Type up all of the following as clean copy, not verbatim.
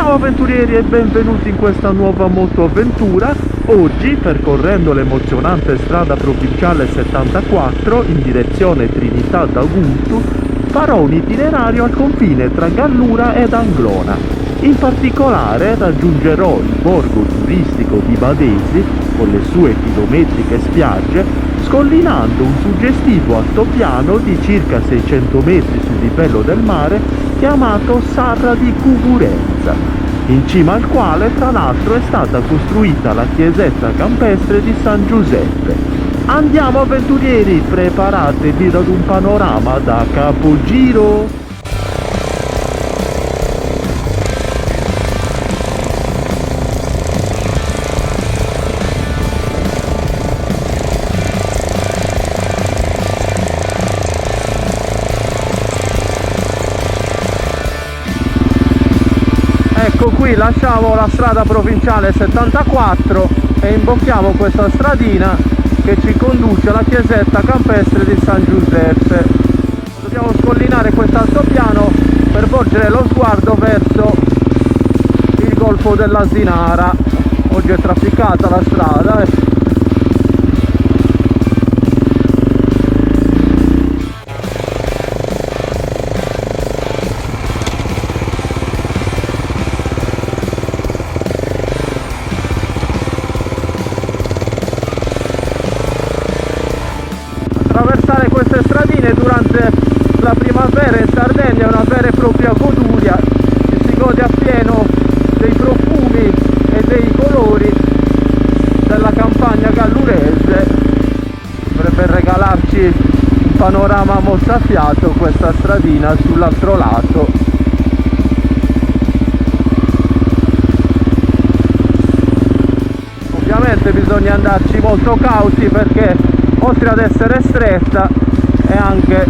Ciao avventurieri e benvenuti in questa nuova motoavventura. Oggi, percorrendo l'emozionante strada provinciale 74 in direzione Trinità d'Aguntu, farò un itinerario al confine tra Gallura ed Anglona. In particolare raggiungerò il borgo turistico di Badesi con le sue chilometriche spiagge, scollinando un suggestivo altopiano di circa 600 metri sul livello del mare chiamato Sarra di Cucurenza, in cima al quale tra l'altro è stata costruita la chiesetta campestre di San Giuseppe. Andiamo avventurieri, preparatevi ad un panorama da capogiro! Ecco qui, lasciamo la strada provinciale 74 e imbocchiamo questa stradina che ci conduce alla chiesetta campestre di San Giuseppe. Dobbiamo scollinare quest'altopiano per volgere lo sguardo verso il golfo dell'Asinara. Oggi è trafficata la strada, Attraversare queste stradine durante la primavera in Sardegna è una vera e propria goduria, ci si gode appieno dei profumi e dei colori della campagna gallurese. Dovrebbe regalarci un panorama mozzafiato questa stradina sull'altro lato. Ovviamente bisogna andarci molto cauti perché oltre ad essere stretta è anche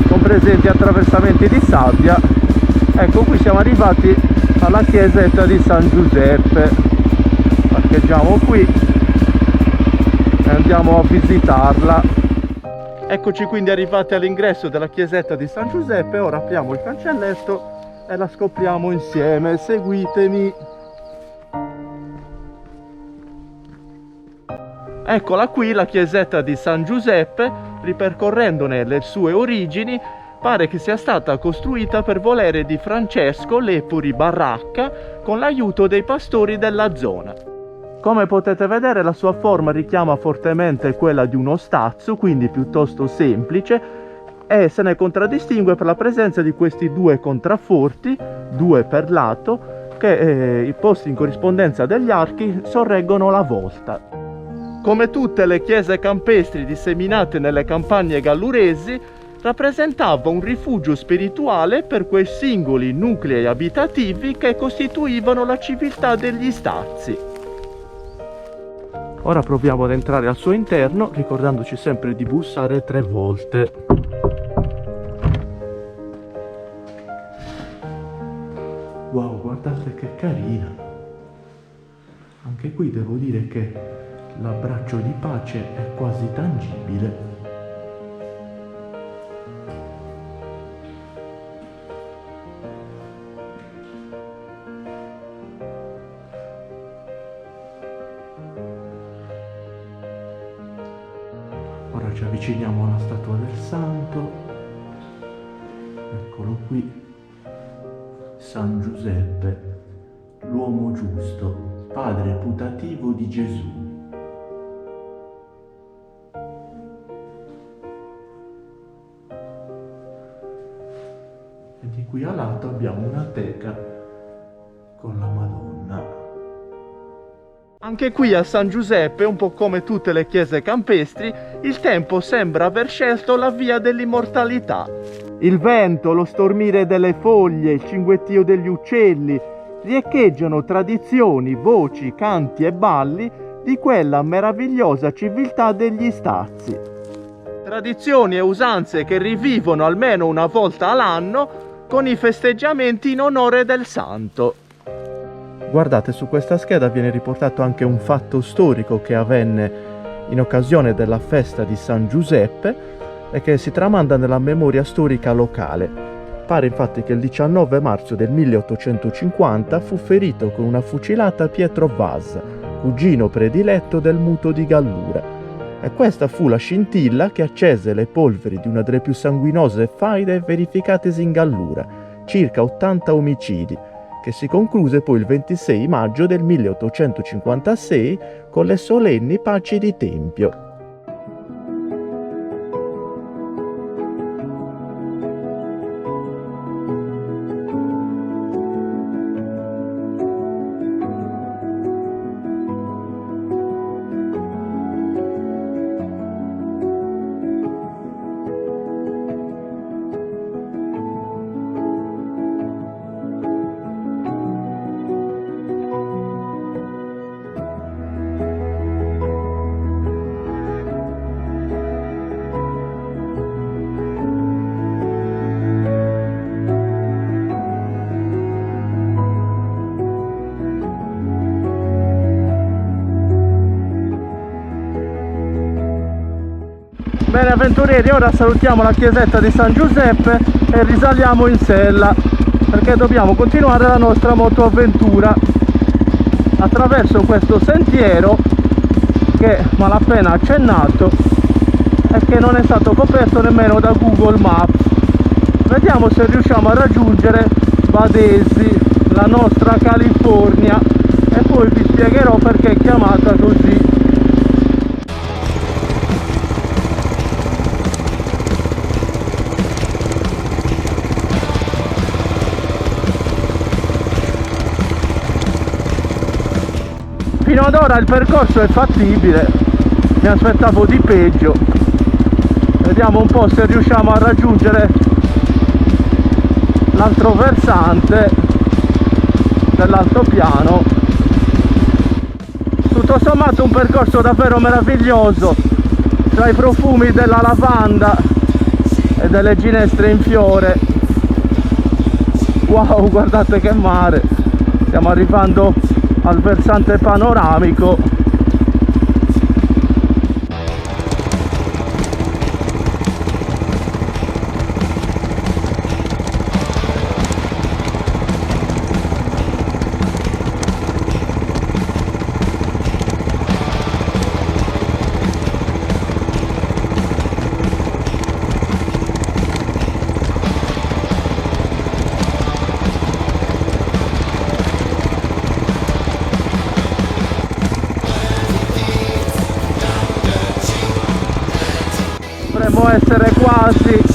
con presenti attraversamenti di sabbia. Ecco, qui siamo arrivati alla chiesetta di San Giuseppe, parcheggiamo qui e andiamo a visitarla. Eccoci quindi arrivati all'ingresso della chiesetta di San Giuseppe. Ora apriamo il cancelletto e la scopriamo insieme, seguitemi. Eccola qui la chiesetta di San Giuseppe. Ripercorrendone le sue origini, pare che sia stata costruita per volere di Francesco Lepori Baracca con l'aiuto dei pastori della zona. Come potete vedere la sua forma richiama fortemente quella di uno stazzo, quindi piuttosto semplice, e se ne contraddistingue per la presenza di questi due contrafforti, due per lato, che posti in corrispondenza degli archi sorreggono la volta. Come tutte le chiese campestri disseminate nelle campagne galluresi, rappresentava un rifugio spirituale per quei singoli nuclei abitativi che costituivano la civiltà degli Stazi. Ora proviamo ad entrare al suo interno, ricordandoci sempre di bussare 3 volte. Wow, guardate che carina! Anche qui devo dire che l'abbraccio di pace è quasi tangibile. Ora ci avviciniamo alla statua del santo. Eccolo qui. San Giuseppe, l'uomo giusto, padre putativo di Gesù. E di qui a lato abbiamo una teca con la Madonna. Anche qui a San Giuseppe, un po' come tutte le chiese campestri, il tempo sembra aver scelto la via dell'immortalità. Il vento, lo stormire delle foglie, il cinguettio degli uccelli riecheggiano tradizioni, voci, canti e balli di quella meravigliosa civiltà degli Stazi. Tradizioni e usanze che rivivono almeno una volta all'anno con i festeggiamenti in onore del santo. Guardate, su questa scheda viene riportato anche un fatto storico che avvenne in occasione della festa di San Giuseppe e che si tramanda nella memoria storica locale. Pare infatti che il 19 marzo del 1850 fu ferito con una fucilata Pietro Vaz, cugino prediletto del muto di Gallura. E questa fu la scintilla che accese le polveri di una delle più sanguinose faide verificatesi in Gallura, circa 80 omicidi, che si concluse poi il 26 maggio del 1856 con le solenni paci di Tempio. Bene avventurieri, ora salutiamo la chiesetta di San Giuseppe e risaliamo in sella perché dobbiamo continuare la nostra motoavventura attraverso questo sentiero che malapena accennato e che non è stato coperto nemmeno da Google Maps. Vediamo se riusciamo a raggiungere Badesi, la nostra California, e poi vi spiegherò perché è chiamata così. Fino ad ora il percorso è fattibile, mi aspettavo di peggio. Vediamo un po' se riusciamo a raggiungere l'altro versante dell'altopiano. Tutto sommato un percorso davvero meraviglioso, tra i profumi della lavanda e delle ginestre in fiore. Wow, guardate che mare! Stiamo arrivando al versante panoramico. Dovremmo essere quasi.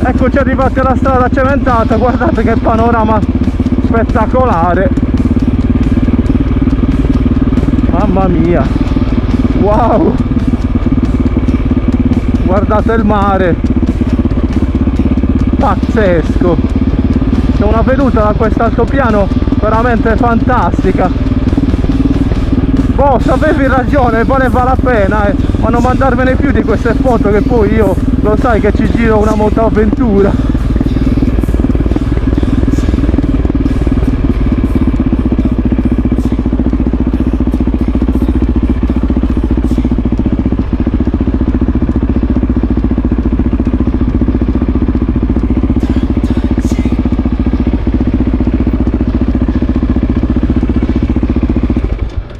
Eccoci arrivati alla strada cementata, guardate che panorama spettacolare, mamma mia, wow, guardate il mare, pazzesco, c'è una veduta da questo altopiano veramente fantastica. Boh, avevi ragione, valeva la pena, ma non mandarmene più di queste foto che poi io lo sai che ci giro una motoavventura.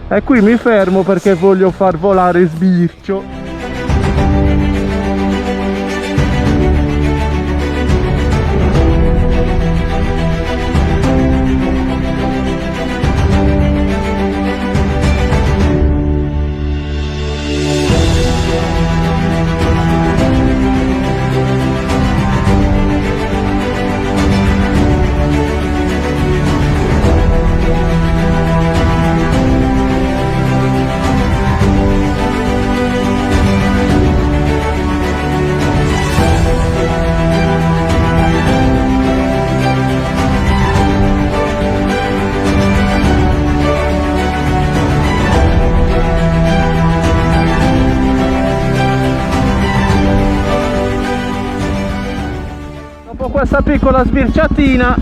E qui mi fermo perché voglio far volare Sbircio. Dopo questa piccola sbirciatina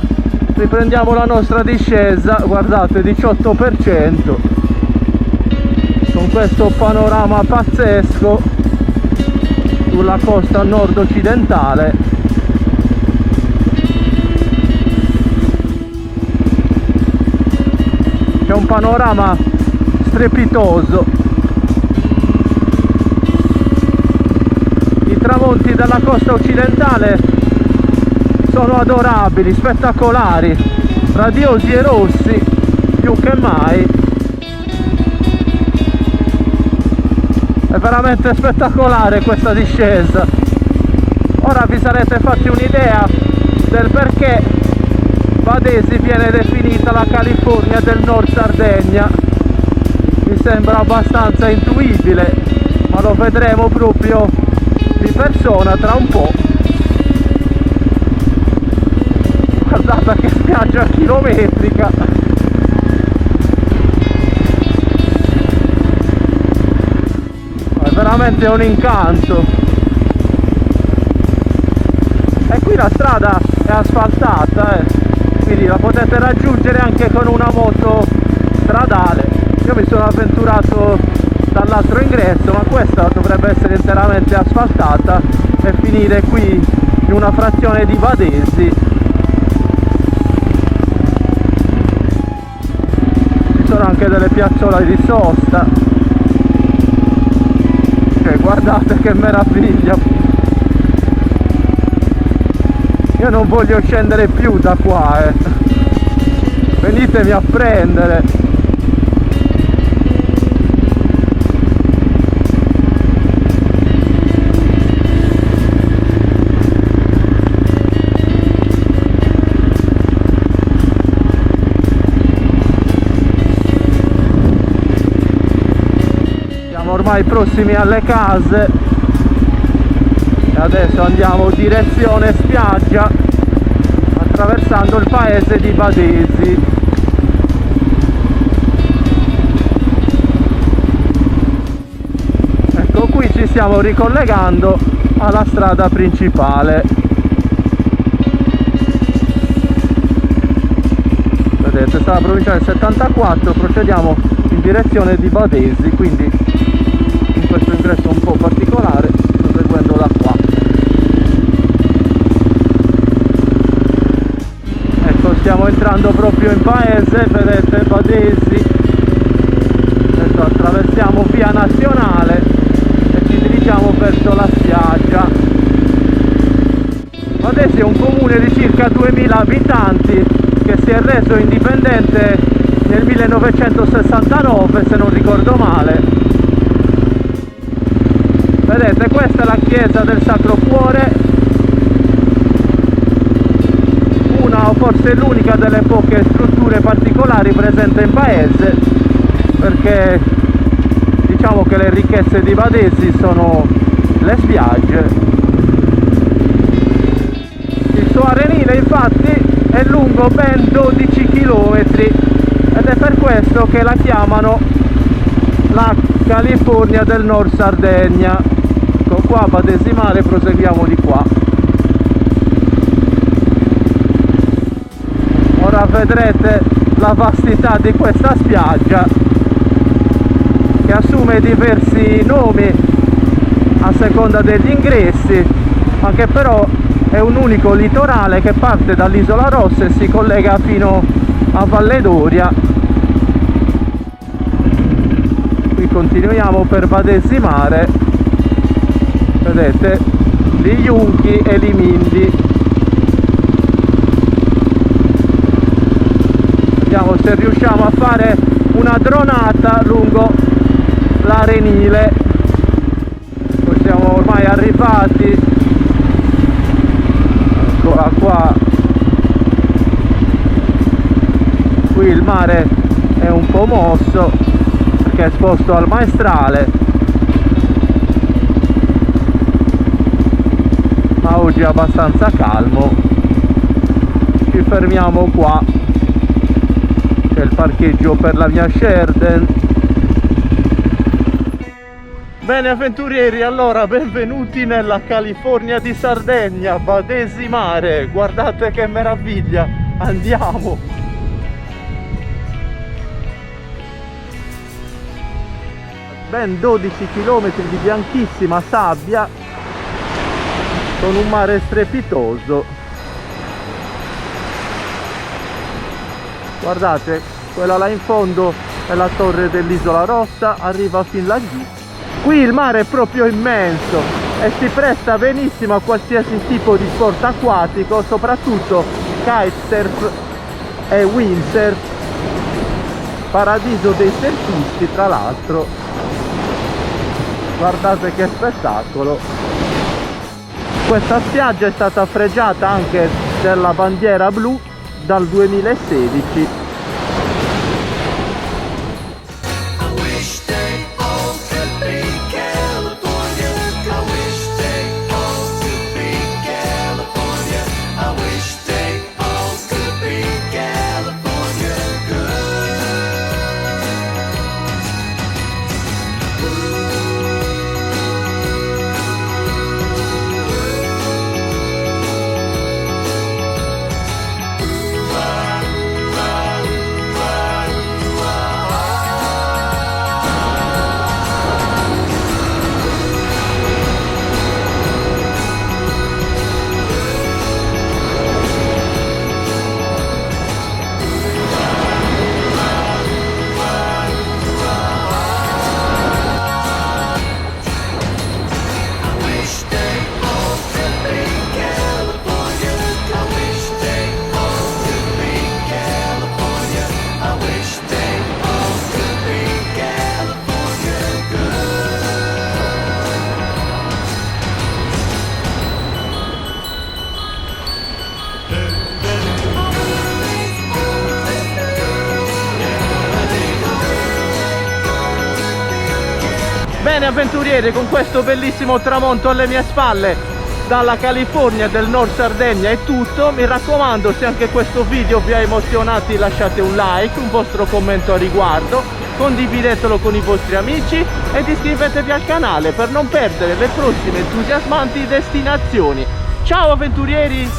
riprendiamo la nostra discesa, guardate, 18%, con questo panorama pazzesco sulla costa nord-occidentale. C'è un panorama strepitoso. I tramonti della costa occidentale sono adorabili, spettacolari, radiosi e rossi più che mai. È veramente spettacolare questa discesa. Ora vi sarete fatti un'idea del perché Vadesi viene definita la California del Nord Sardegna. Mi sembra abbastanza intuibile, ma lo vedremo proprio di persona tra un po'. Guardate che spiaggia chilometrica. È veramente un incanto. E qui la strada è asfaltata, quindi la potete raggiungere anche con una moto stradale. Io mi sono avventurato dall'altro ingresso, ma questa dovrebbe essere interamente asfaltata e finire qui in una frazione di Vadesi. Ci sono anche delle piazzole di sosta. Guardate che meraviglia. Io non voglio scendere più da qua, venitemi a prendere. Ormai prossimi alle case e adesso andiamo direzione spiaggia attraversando il paese di Vadesi. Ecco, qui ci stiamo ricollegando alla strada principale. Vedete, strada provinciale 74, procediamo in direzione di Vadesi, quindi questo ingresso un po' particolare, sto seguendo da qua. Ecco, stiamo entrando proprio in paese, vedete, Vadesi. Adesso attraversiamo via nazionale e ci dirigiamo verso la spiaggia. Vadesi è un comune di circa 2000 abitanti che si è reso indipendente nel 1969, se non ricordo male. Vedete, questa è la chiesa del Sacro Cuore, una o forse l'unica delle poche strutture particolari presente in paese, perché diciamo che le ricchezze di Vadesi sono le spiagge. Il suo arenile infatti è lungo ben 12 km ed è per questo che la chiamano la California del Nord Sardegna. Ecco qua, Vadesi mare, proseguiamo di qua. Ora vedrete la vastità di questa spiaggia, che assume diversi nomi a seconda degli ingressi, ma che però è un unico litorale che parte dall'Isola Rossa e si collega fino a Valle d'Oria. Qui continuiamo per Vadesi mare. Vedete, gli Iunchi e gli Mindi. Vediamo se riusciamo a fare una dronata lungo l'arenile. Poi siamo ormai arrivati. Eccola qua. Qui il mare è un po' mosso perché è esposto al maestrale. Ma oggi è abbastanza calmo. Ci fermiamo qua, c'è il parcheggio per la mia Sherden. Bene avventurieri, allora benvenuti nella California di Sardegna, badesimare, guardate che meraviglia, andiamo! Ben 12 km di bianchissima sabbia con un mare strepitoso. Guardate, quella là in fondo è la torre dell'Isola Rossa, arriva fin laggiù. Qui il mare è proprio immenso e si presta benissimo a qualsiasi tipo di sport acquatico, soprattutto kitesurf e windsurf, paradiso dei surfisti tra l'altro. Guardate che spettacolo! Questa spiaggia è stata fregiata anche della bandiera blu dal 2016. Bene avventurieri, con questo bellissimo tramonto alle mie spalle dalla California del Nord Sardegna è tutto. Mi raccomando, se anche questo video vi ha emozionati, lasciate un like, un vostro commento a riguardo, condividetelo con i vostri amici ed iscrivetevi al canale per non perdere le prossime entusiasmanti destinazioni. Ciao avventurieri!